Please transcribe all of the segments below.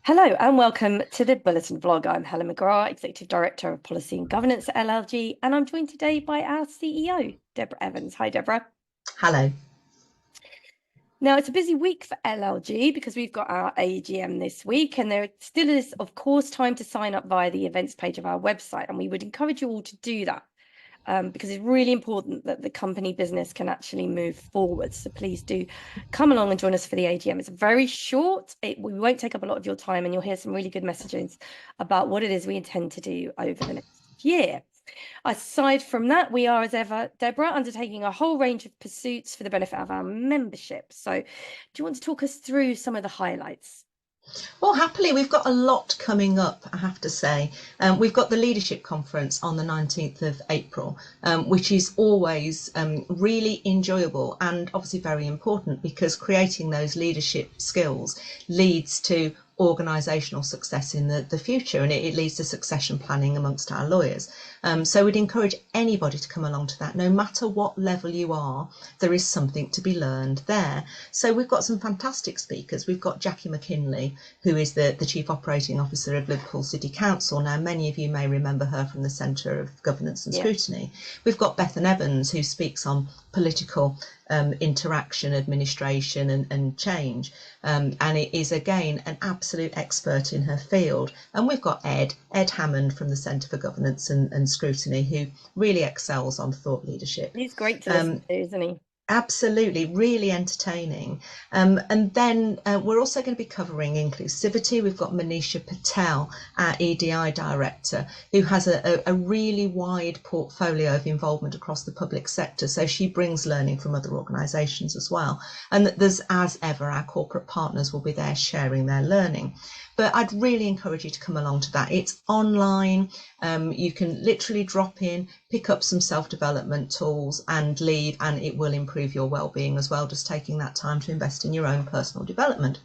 Hello and welcome to the Bulletin Vlog. I'm Helen McGrath, Executive Director of Policy and Governance at LLG, and I'm joined today by our CEO, Deborah Evans. Hi, Deborah. Hello. Now, it's a busy week for LLG because we've got our AGM this week, and there still is, of course, time to sign up via the events page of our website, and we would encourage you all to do that. Because it's really important that the company business can actually move forward. So please do come along and join us for the AGM. It's very short. We won't take up a lot of your time, and you'll hear some really good messages about what it is we intend to do over the next year. Aside from that, we are, as ever, Deborah, undertaking a whole range of pursuits for the benefit of our membership. So do you want to talk us through some of the highlights? Well, happily, we've got a lot coming up, I have to say. We've got the Leadership Conference on the 19th of April, which is always really enjoyable and obviously very important because creating those leadership skills leads to organisational success in the future, and it leads to succession planning amongst our lawyers. So we'd encourage anybody to come along to that. No matter what level you are, there is something to be learned there. So we've got some fantastic speakers. We've got Jackie McKinley, who is the Chief Operating Officer of Liverpool City Council. Now, many of you may remember her from the Centre of Governance and Scrutiny. We've got Bethan Evans, who speaks on political interaction, administration and change. And it is, again, an absolute expert in her field. And we've got Ed Hammond from the Centre for Governance and Scrutiny, who really excels on thought leadership. He's great to listen to, isn't he? Absolutely, really entertaining. And then we're also going to be covering inclusivity. We've got Manisha Patel, our EDI director, who has a really wide portfolio of involvement across the public sector. So she brings learning from other organisations as well. And there's, as ever, our corporate partners will be there sharing their learning. But I'd really encourage you to come along to that. It's online. You can literally drop in, pick up some self-development tools and leave, and it will improve your well-being as well, just taking that time to invest in your own personal development.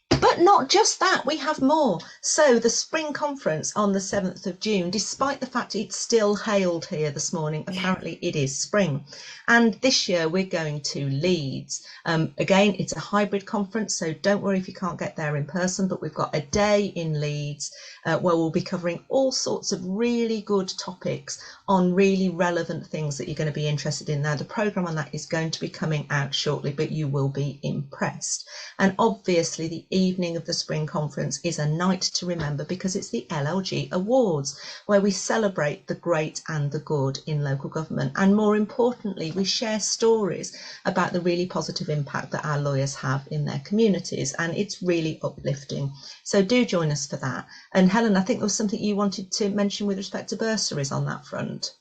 But not just that, we have more. So the spring conference on the 7th of June, despite the fact it's still hailed here this morning, apparently it is spring. And this year we're going to Leeds. Again, it's a hybrid conference, so don't worry if you can't get there in person, but we've got a day in Leeds where we'll be covering all sorts of really good topics on really relevant things that you're going to be interested in. Now, the programme on that is going to be coming out shortly, but you will be impressed. And obviously the evening of the spring conference is a night to remember because it's the LLG Awards, where we celebrate the great and the good in local government. And more importantly, we share stories about the really positive impact that our lawyers have in their communities. And it's really uplifting. So do join us for that. And Helen, I think there was something you wanted to mention with respect to bursaries on that front.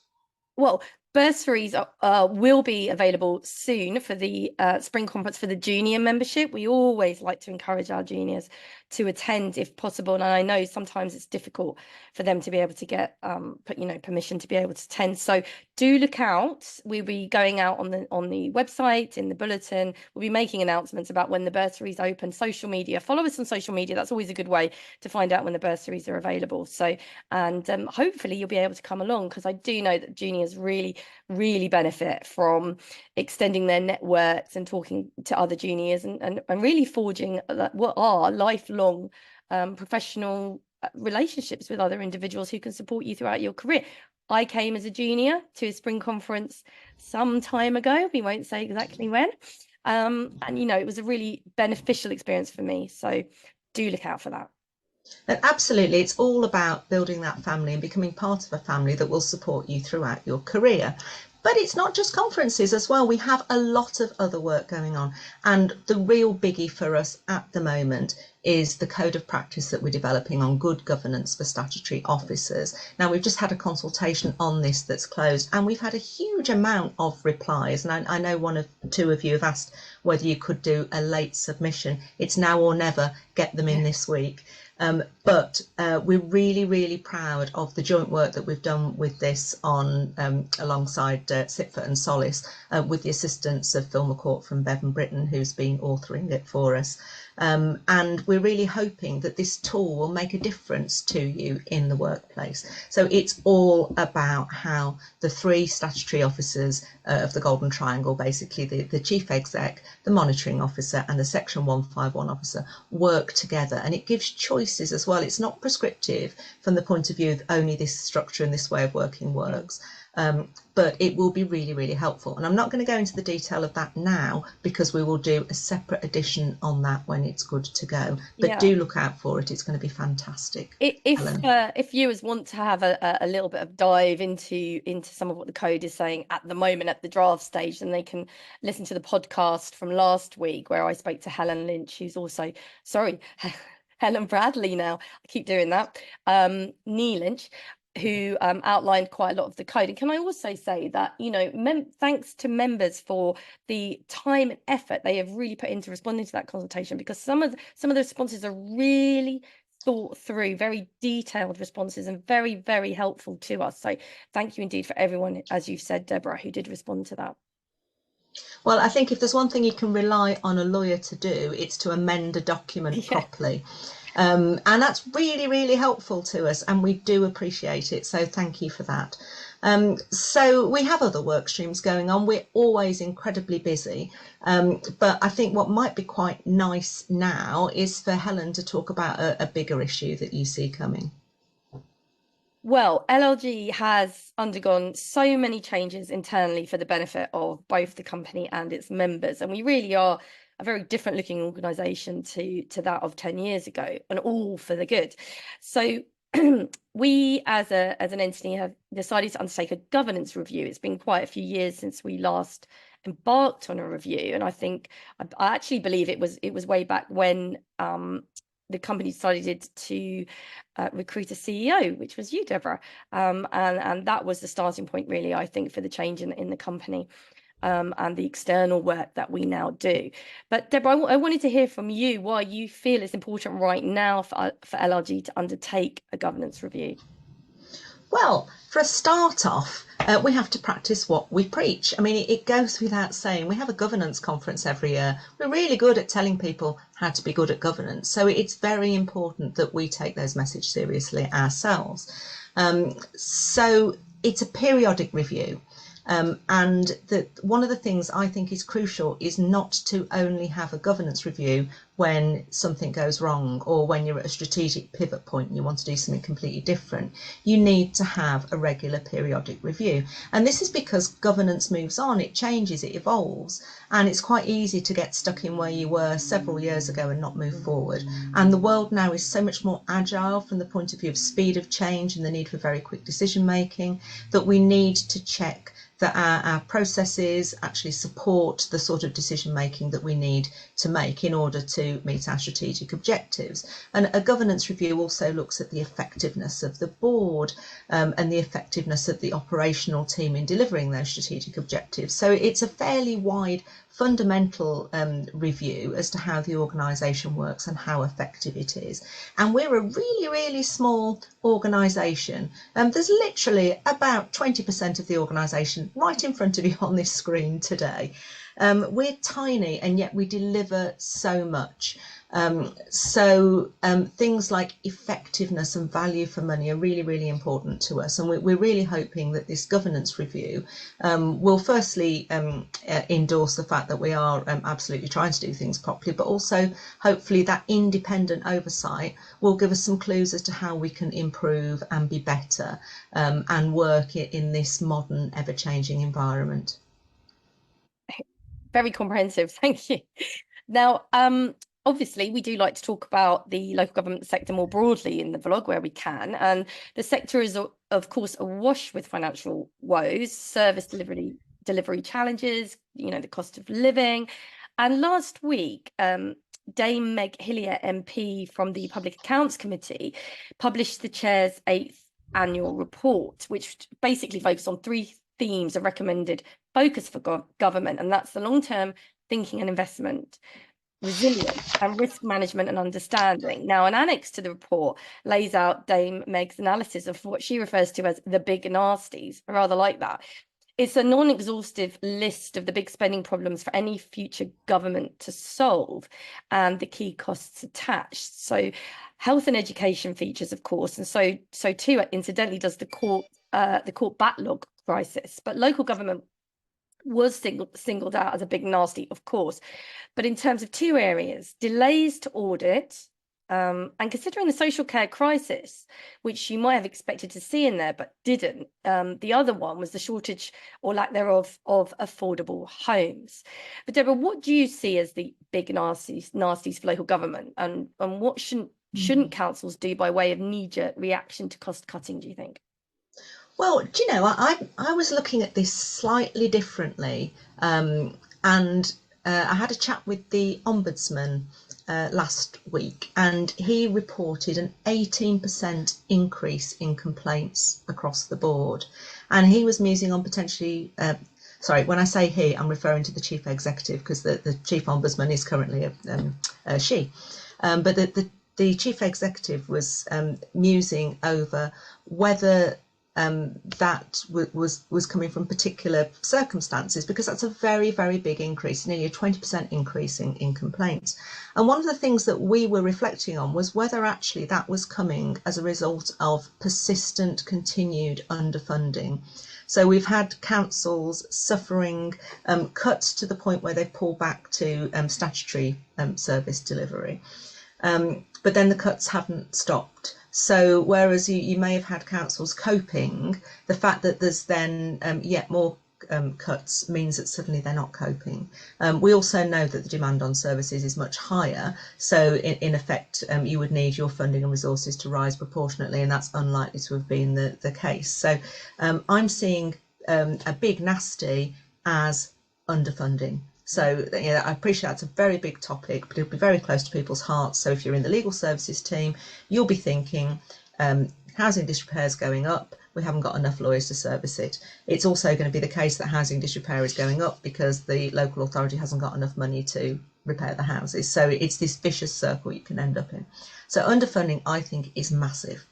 Well, bursaries will be available soon for the spring conference for the junior membership. We always like to encourage our juniors to attend if possible, and I know sometimes it's difficult for them to be able to get permission to be able to attend. So do look out. We'll be going out on the website, in the bulletin. We'll be making announcements about when the bursaries open. Social media, follow us on social media. That's always a good way to find out when the bursaries are available. So, and hopefully you'll be able to come along, because I do know that juniors really benefit from extending their networks and talking to other juniors and really forging what are lifelong professional relationships with other individuals who can support you throughout your career. I came as a junior to a spring conference some time ago. We won't say exactly when. And, it was a really beneficial experience for me. So do look out for that. And absolutely, it's all about building that family and becoming part of a family that will support you throughout your career. But it's not just conferences as well. We have a lot of other work going on. And the real biggie for us at the moment is the code of practice that we're developing on good governance for statutory officers. Now, we've just had a consultation on this that's closed, and we've had a huge amount of replies. And I know two of you have asked whether you could do a late submission. It's now or never. Get them in this week. But we're really proud of the joint work that we've done with this on alongside Sitford and Solace with the assistance of Phil McCourt from Bevan Britain, who's been authoring it for us. And we're really hoping that this tool will make a difference to you in the workplace. So it's all about how the three statutory officers of the Golden Triangle, basically the chief exec, the monitoring officer and the section 151 officer, work together. And it gives choices as well. It's not prescriptive from the point of view of only this structure and this way of working works. But it will be really, really helpful. And I'm not going to go into the detail of that now, because we will do a separate edition on that when it's good to go. But do look out for it. It's going to be fantastic. If viewers want to have a little bit of dive into some of what the code is saying at the moment at the draft stage, then they can listen to the podcast from last week where I spoke to Helen Lynch, who's also, sorry, Helen Bradley now, I keep doing that, Nee Lynch, who outlined quite a lot of the code. And can I also say that, you know, thanks to members for the time and effort they have really put into responding to that consultation, because some of the responses are really thought through, very detailed responses and very, very helpful to us. So thank you indeed for everyone, as you've said, Deborah, who did respond to that. Well, I think if there's one thing you can rely on a lawyer to do, it's to amend a document properly. And that's really, really helpful to us, and we do appreciate it. So thank you for that. So we have other work streams going on. We're always incredibly busy. But I think what might be quite nice now is for Helen to talk about a bigger issue that you see coming. Well, LLG has undergone so many changes internally for the benefit of both the company and its members. And we really are a very different looking organisation to that of 10 years ago, and all for the good. So we as an entity have decided to undertake a governance review. It's been quite a few years since we last embarked on a review. And I think, I actually believe it was way back when the company decided to recruit a CEO, which was you, Deborah. And that was the starting point, really, I think, for the change in the company and the external work that we now do. But Deborah, I wanted to hear from you why you feel it's important right now for LLG to undertake a governance review. Well, for a start off, we have to practice what we preach. I mean, it goes without saying. We have a governance conference every year. We're really good at telling people how to be good at governance. So it's very important that we take those messages seriously ourselves. So it's a periodic review. And one of the things I think is crucial is not to only have a governance review when something goes wrong or when you're at a strategic pivot point and you want to do something completely different. You need to have a regular periodic review. And this is because governance moves on, it changes, it evolves, and it's quite easy to get stuck in where you were several years ago and not move forward. And the world now is so much more agile from the point of view of speed of change and the need for very quick decision making that we need to check that our processes actually support the sort of decision making that we need to make in order to meet our strategic objectives. And a governance review also looks at the effectiveness of the board and the effectiveness of the operational team in delivering those strategic objectives. So it's a fairly wide fundamental review as to how the organisation works and how effective it is. And we're a really, really small organisation. There's literally about 20% of the organisation right in front of you on this screen today. We're tiny and yet we deliver so much. Things like effectiveness and value for money are really, really important to us. And we're really hoping that this governance review will firstly endorse the fact that we are absolutely trying to do things properly, but also hopefully that independent oversight will give us some clues as to how we can improve and be better and work in this modern, ever-changing environment. Very comprehensive, thank you. Now, obviously, we do like to talk about the local government sector more broadly in the vlog where we can. And the sector is, of course, awash with financial woes, service delivery challenges, you know, the cost of living. And last week, Dame Meg Hillier MP from the Public Accounts Committee published the chair's 8th annual report, which basically focused on 3 themes of recommended focus for government, and that's the long-term thinking and investment, resilience and risk management and understanding. Now, an annex to the report lays out Dame Meg's analysis of what she refers to as the big nasties. I rather like that. it's a non-exhaustive list of the big spending problems for any future government to solve and the key costs attached. So health and education features, of course, and so too, incidentally, does the court backlog crisis. But local government was singled out as a big nasty, of course. But in terms of two areas, delays to audit, and considering the social care crisis, which you might have expected to see in there, but didn't, the other one was the shortage or lack thereof of affordable homes. But Deborah, what do you see as the big nasties for local government, and what shouldn't councils do by way of knee-jerk reaction to cost cutting, do you think? Well, do you know, I was looking at this slightly differently, and I had a chat with the Ombudsman last week, and he reported an 18% increase in complaints across the board. And he was musing on potentially, sorry, when I say he, I'm referring to the chief executive, because the chief ombudsman is currently a she. But the chief executive was musing over whether that was coming from particular circumstances, because that's a very, very big increase, nearly a 20% increase in complaints. And one of the things that we were reflecting on was whether actually that was coming as a result of persistent, continued underfunding. So we've had councils suffering cuts to the point where they've pulled back to statutory service delivery. But then the cuts haven't stopped. So whereas you may have had councils coping, the fact that there's then yet more cuts means that suddenly they're not coping. We also know that the demand on services is much higher. So in effect, you would need your funding and resources to rise proportionately, and that's unlikely to have been the case. So I'm seeing a big nasty as underfunding. So yeah, I appreciate that's a very big topic, but it'll be very close to people's hearts. So if you're in the legal services team, you'll be thinking housing disrepair is going up. We haven't got enough lawyers to service it. It's also going to be the case that housing disrepair is going up because the local authority hasn't got enough money to repair the houses. So it's this vicious circle you can end up in. So underfunding, I think, is massive.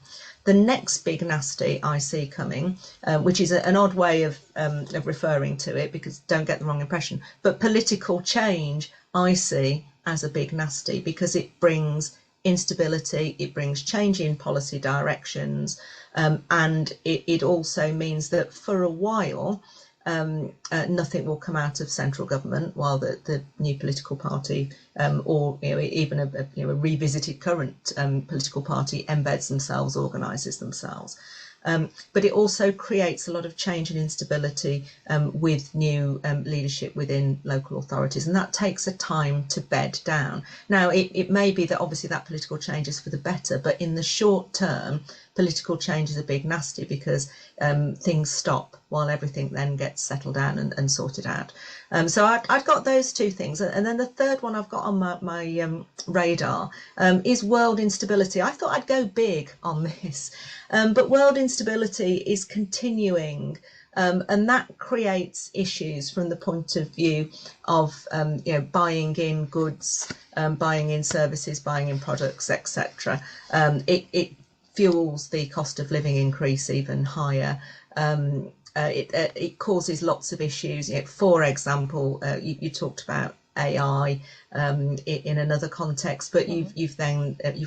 The next big nasty I see coming, which is an odd way of referring to it, because don't get the wrong impression, but political change I see as a big nasty, because it brings instability, it brings change in policy directions, and it also means that for a while nothing will come out of central government while the new political party or even a revisited current political party embeds themselves, organises themselves. But it also creates a lot of change and instability with new leadership within local authorities, and that takes a time to bed down. Now, it may be that obviously that political change is for the better, but in the short term, political change is a big nasty, because things stop while everything then gets settled down and sorted out. So I've got those two things. And then the third one I've got on my radar is world instability. I thought I'd go big on this, but world instability is continuing. And that creates issues from the point of view of buying in goods, buying in services, buying in products, etc. It fuels the cost of living increase even higher. It causes lots of issues. For example, you talked about AI in another context, but you've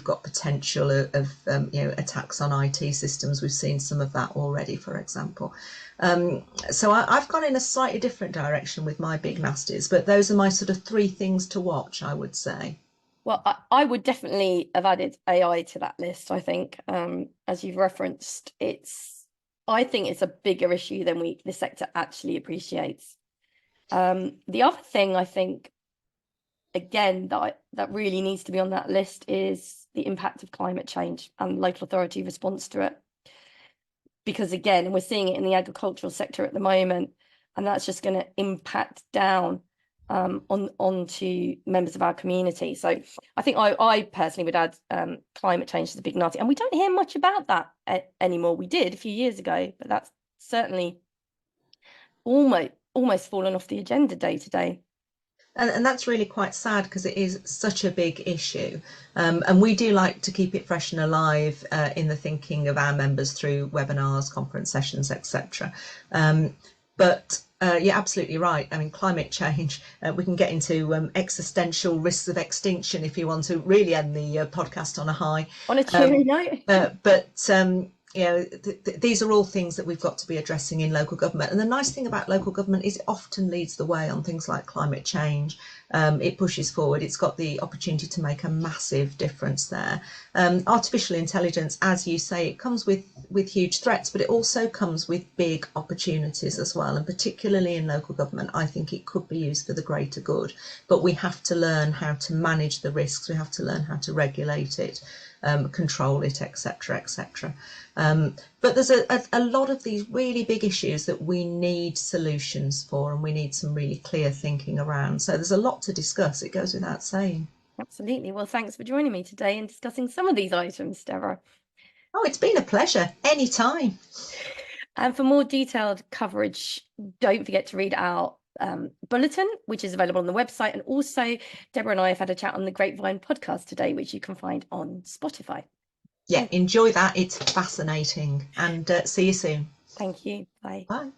got potential of attacks on IT systems. We've seen some of that already, for example. So I've gone in a slightly different direction with my big nasties, but those are my sort of three things to watch, I would say. Well, I would definitely have added AI to that list. I think, as you've referenced, I think it's a bigger issue than the sector actually appreciates. The other thing I think, again, that really needs to be on that list is the impact of climate change and local authority response to it. Because again, we're seeing it in the agricultural sector at the moment, and that's just going to impact down onto members of our community. So I think I personally would add climate change as a big nasty, and we don't hear much about that anymore. We did a few years ago, but that's certainly almost fallen off the agenda day to day. And that's really quite sad, because it is such a big issue. And we do like to keep it fresh and alive in the thinking of our members through webinars, conference sessions, etc. But you're absolutely right. I mean, climate change, we can get into existential risks of extinction if you want to really end the podcast on a high. On a cheery note. But you know, these are all things that we've got to be addressing in local government. And the nice thing about local government is it often leads the way on things like climate change. It pushes forward. It's got the opportunity to make a massive difference there. Artificial intelligence, as you say, it comes with huge threats, but it also comes with big opportunities as well. And particularly in local government, I think it could be used for the greater good. But we have to learn how to manage the risks. We have to learn how to regulate it, control it, etc., etc. But there's a lot of these really big issues that we need solutions for, and we need some really clear thinking around. So there's a lot to discuss, it goes without saying. Absolutely. Well, thanks for joining me today and discussing some of these items, Deborah. Oh, it's been a pleasure. Anytime. And for more detailed coverage, don't forget to read our bulletin, which is available on the website. And also, Deborah and I have had a chat on the Grapevine podcast today, which you can find on Spotify. Yeah, enjoy that. It's fascinating. And see you soon. Thank you. Bye. Bye.